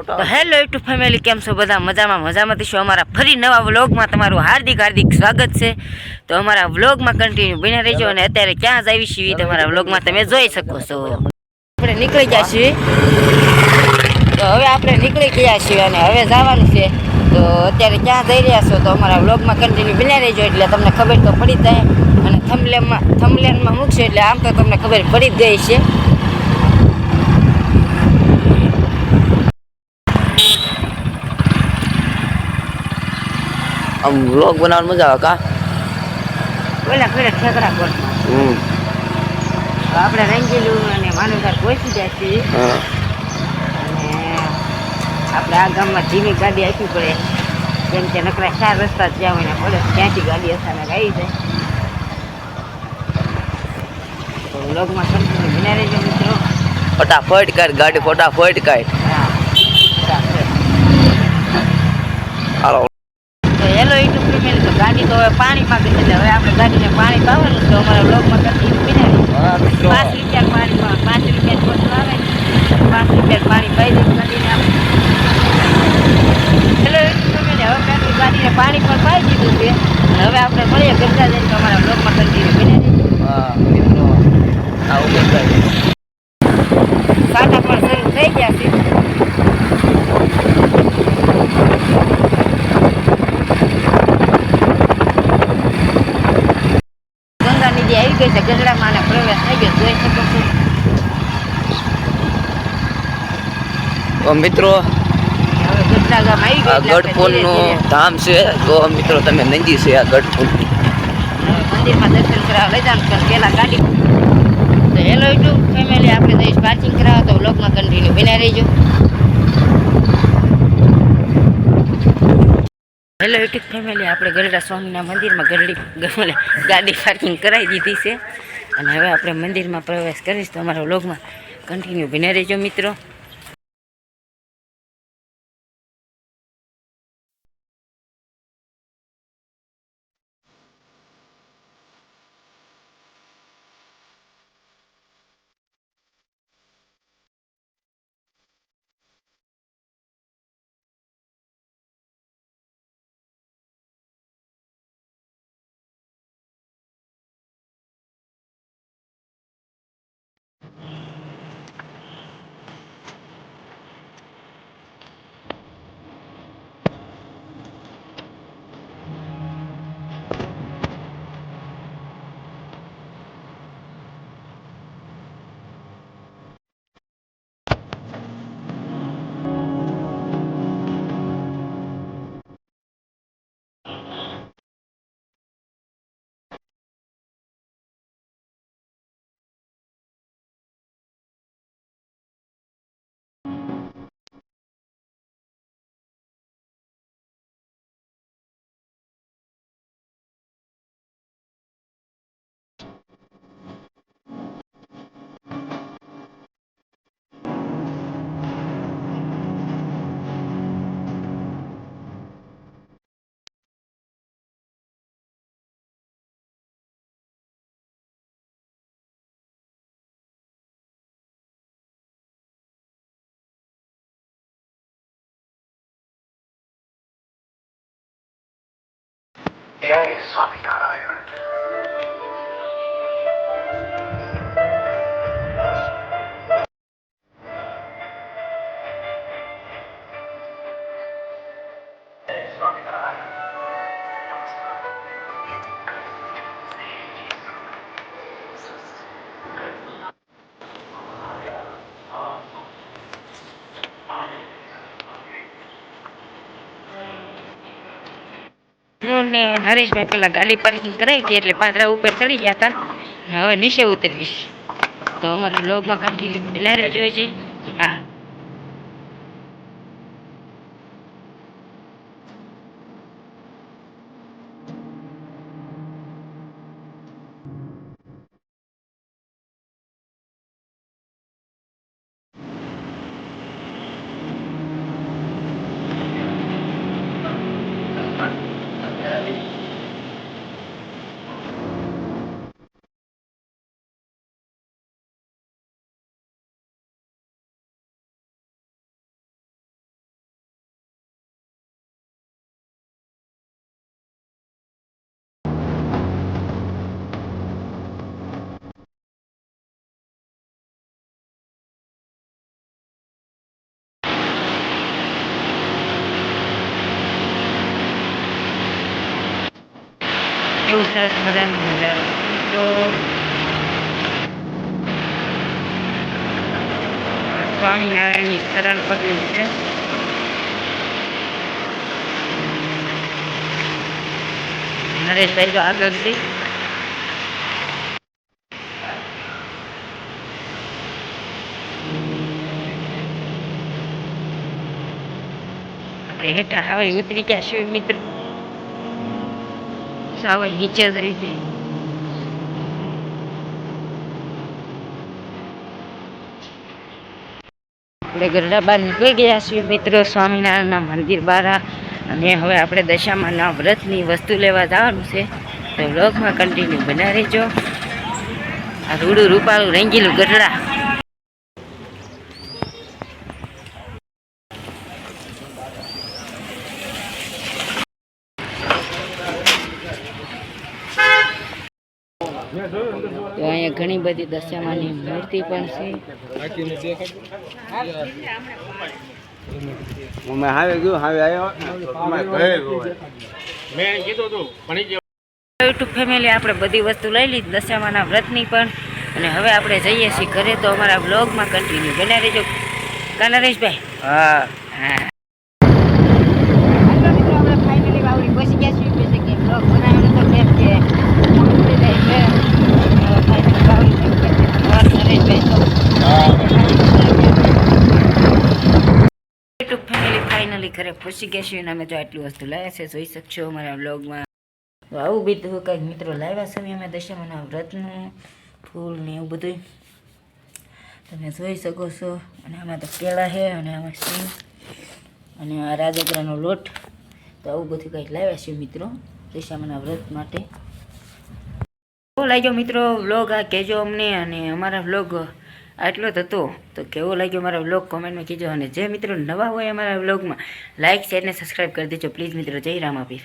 તો hello YouTube family, કેમ છો બધા? મજામાં છો? અમારા ફરી નવા વ્લોગમાં તમારું હાર્દિક સ્વાગત છે. તો અમારા વ્લોગમાં કન્ટિન્યુ બન્યા રહેજો. અને અત્યારે ક્યાં જ આવી છીએ તમારા વ્લોગમાં તમે જોઈ શકો છો. આપણે નીકળી ગયા છીએ. તો હવે આપણે નીકળી ગયા છીએ અને હવે જવાનું છે. તો અત્યારે ક્યાં જઈ રહ્યા છો તો અમારા વ્લોગમાં કન્ટિન્યુ બન્યા રહેજો, એટલે તમને ખબર તો પડી જાય. અને થંબનેલમાં મૂકશે એટલે આમ તો તમને ખબર પડી જ ગઈ છે. આમ વ્લોગ બનાવવાની મજા આવે કા? પેલા ઠેકડા પર આપણે રંગીલું અને માનવઘાટ પહોંચી જાય છીએ. અને આપણે આ ગામમાં ધીમી ગાડી આપવી પડે, કેમ કે નકરા 4 રસ્તા જ્યાં હોય ને પડે ત્યાંથી ગાડી અચાનક આવી જાય. તો વ્લોગમાં કન્ટિન્યુ બન્યા રહેજો મિત્રો. ફટાફટ કાઢ ગાડી, ફટાફટ કાઢ. હા, બરાબર. હાલો. હેલો યુટ્યુબ ફેમિલી, તો ગાડી તો હવે પાણીમાં ગઈ એટલે હવે આપણે ગાડીને પાણી પાવાનું તો અમારા વ્લોગમાં કન્ટિન્યુ બન્યા રહેજો. 5 રૂપિયા પાણીમાં 5 રૂપિયા બોટલ આવે, 5 રૂપિયા પાણી પાઈ દઈએ ગાડીને આપણે. હેલો યુટ્યુબ ફેમિલી, હવે મેં ગાડીને પાણી પણ પાઈ દીધું છે. હવે આપણે મળીએ ગરજા જઈને અમારા વ્લોગમાં કન્ટિન્યુ બન્યા રહેજો. હા મિત્રો, આવું કંઈ કાંટા પણ શરૂ થઈ ગયા છે. ગંગા નદી આવી ગઈ છે, ગઢડામાં આને પ્રવેશ થઈ ગયો, જોઈ શકો છો. તો મિત્રો, હવે ગઢડા ગામ આવી આ ગયું ગઢપુરનું ધામ છે. તો મિત્રો તમે નંદી છે આ ગઢપુર. મંદિરમાં દર્શન કરાવવા લઈ જવાનું પણ પેલા ગાડી. તો હેલો યુટ્યુબ ફેમિલી, આપણે જઈશ પાર્કિંગ કરાવવા, તો વ્લોગમાં કન્ટિન્યુ બન્યા રહેજો. હેલો યુટ્યુબ ફેમિલી, આપણે ગઢડા સ્વામીના મંદિરમાં ગાડી પાર્કિંગ કરાવી દીધી છે. અને હવે આપણે મંદિરમાં પ્રવેશ કરીશ, તો અમારા વ્લોગમાં કન્ટિન્યુ બન્યા રહેજો મિત્રો. જય સ્વામિનારાયણ. હું ને હરેશભાઈ પેલા ગાડી પાર્કિંગ કરાવી હતી એટલે પાદરા ઉપર ચડી ગયા હતા. હવે નીચે ઉતરીશ. તો અમારા વ્લોગમાં કન્ટિન્યુ જોઈએ છે. હા. કેવું સરસ મજાનું નજારો. તો સ્વામિનારાયણની સરળ પગલી છે. નરેશભાઈ તો આગળથી આપણે હેઠા હવે ઉતરી ગયા છીએ મિત્રો. સાવ નીચે જ રહી છે. આપણે ગરડા બહાર નીકળી ગયા છીએ મિત્રો સ્વામિનારાયણના મંદિર બહાર. અને હવે આપણે દશામાના વ્રતની વસ્તુ લેવા જવાનું છે. તો બ્લોગમાં કન્ટિન્યુ બના રહેજો. આ રૂડું રૂપાળું રંગીલું ગઢડા. તો અહીંયા ઘણી બધી દશામાની મૂર્તિ પણ છે. અમે હાવે ગયો હાવે આવ્યો યુટ્યુબ ફેમિલી આપણે બધી વસ્તુ લઈ લીધી દશામાના વ્રતની પણ. અને હવે આપણે જઈએ છીએ ઘરે. તો અમારા બ્લોગમાં કન્ટિન્યુ બના રહેજો. કા નરેશભાઈ? હા હા. આપણે ફાઇનલી વાવડી પહોંચી ગયા છીએ. પછી કે બ્લોગ બનાવ્યો તો કેમ કે યુટ્યુબ ફેમિલી ફાઇનલી ઘરે પહોંચી ગયા છીએ. અને અમે જો આટલી વસ્તુ લાવ્યા છે જોઈ શકશો અમારા બ્લોગમાં. તો આવું બીજું કંઈક મિત્રો લાવ્યા છે અમે દશામાના વ્રતનું ફૂલ ને એવું બધું તમે જોઈ શકો છો. અને આમાં તો કેળા છે અને આમાં સિંગ અને આ રાજગરાનો લોટ. તો આવું બધું કંઈક લાવ્યા છે મિત્રો દશામાના વ્રત માટે. કેવો લાગ્યો મિત્રો વ્લોગ આ કહેજો અમને. અને અમારા વ્લોગ આટલો જ હતો. તો કેવો લાગ્યો અમારા વ્લોગ કોમેન્ટમાં કહેજો. અને જે મિત્રો નવા હોય અમારા વ્લોગમાં લાઇક શેર ને સબસ્ક્રાઈબ કરી દેજો પ્લીઝ મિત્રો. જય રામાપીર.